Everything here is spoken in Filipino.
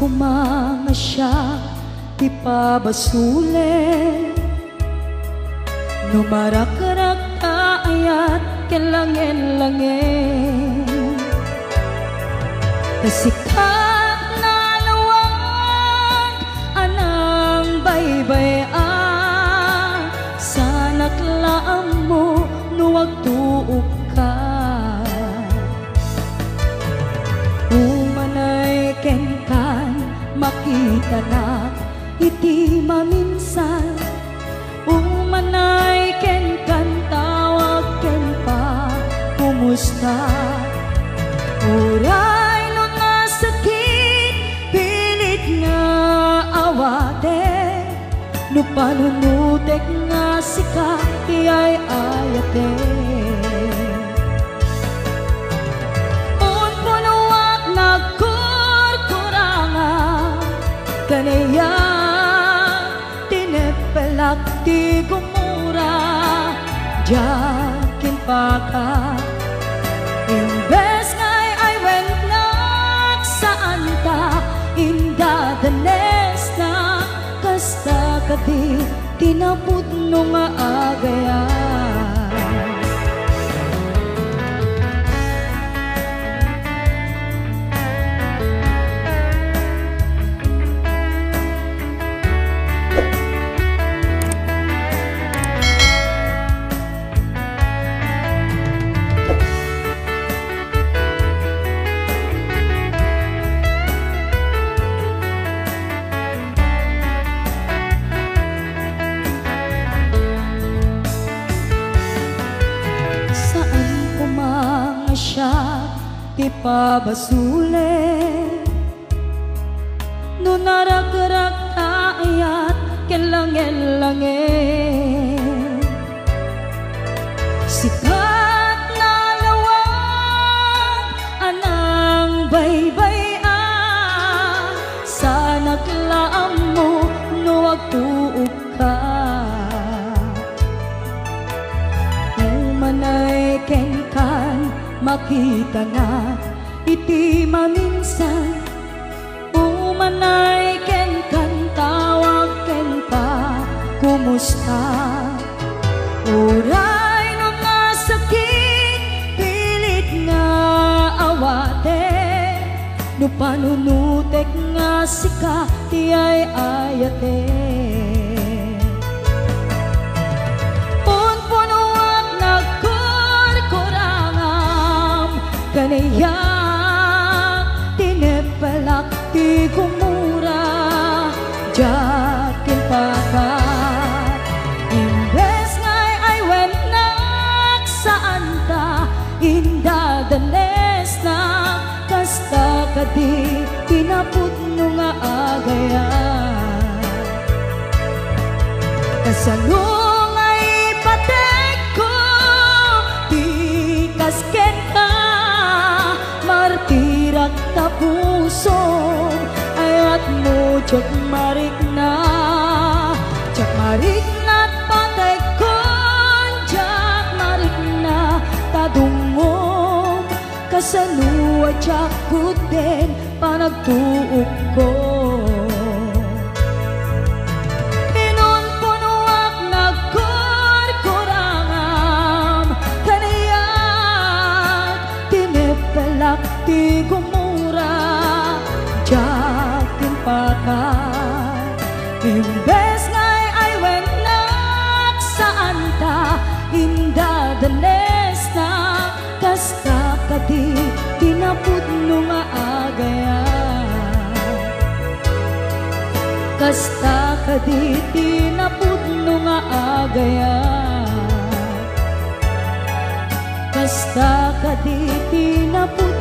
kumanga siya di pabasule numarakarag ayat kelangin-langin kasikat na lawag anang baybay sanak laam mo nuwag tuok ka umanay kenkan makita na iti maminsan umanay kenkan tawag ken pa kumusta uray no nasakit pilit nga awate no panunutek nga sika tiyay ayate un punuak nagkurkuranga kanaya tinepelak ti gumura jakin paka imbes ngay ay went nak saan ta inda danes na kasta kadi tinaput no nga agayan di pabasule no naragrak ayat kelangin-langin sikat na lawag anang baybay sa naglaam mo no agtuok ka umanay kenkan makita na iti maminsan umanay ken kan tawag ken pa kumusta uray no nga sakit pilit nga awate no panunutek nga sika tiyay ayate kanaya tinepelak ti gumura jakin pakat imbes ngay ay wenak saan ta inda danes na kasta kadi tinaput no nga agayan kasalong ay patek ko di kasken ka martirak tapuson ayat mo jak marik na patay kon jak marik na tadungom kasalua jak kuden panagtuok ko inon punuak nagkurkurangam kanayat tinepelak ti gumura jakin pakat imbes ngay ay wenak saan ta inda danes na kasta kadi tinaput no nga agayan kasta kadi tinaput no nga agayan kasta kadi tinaput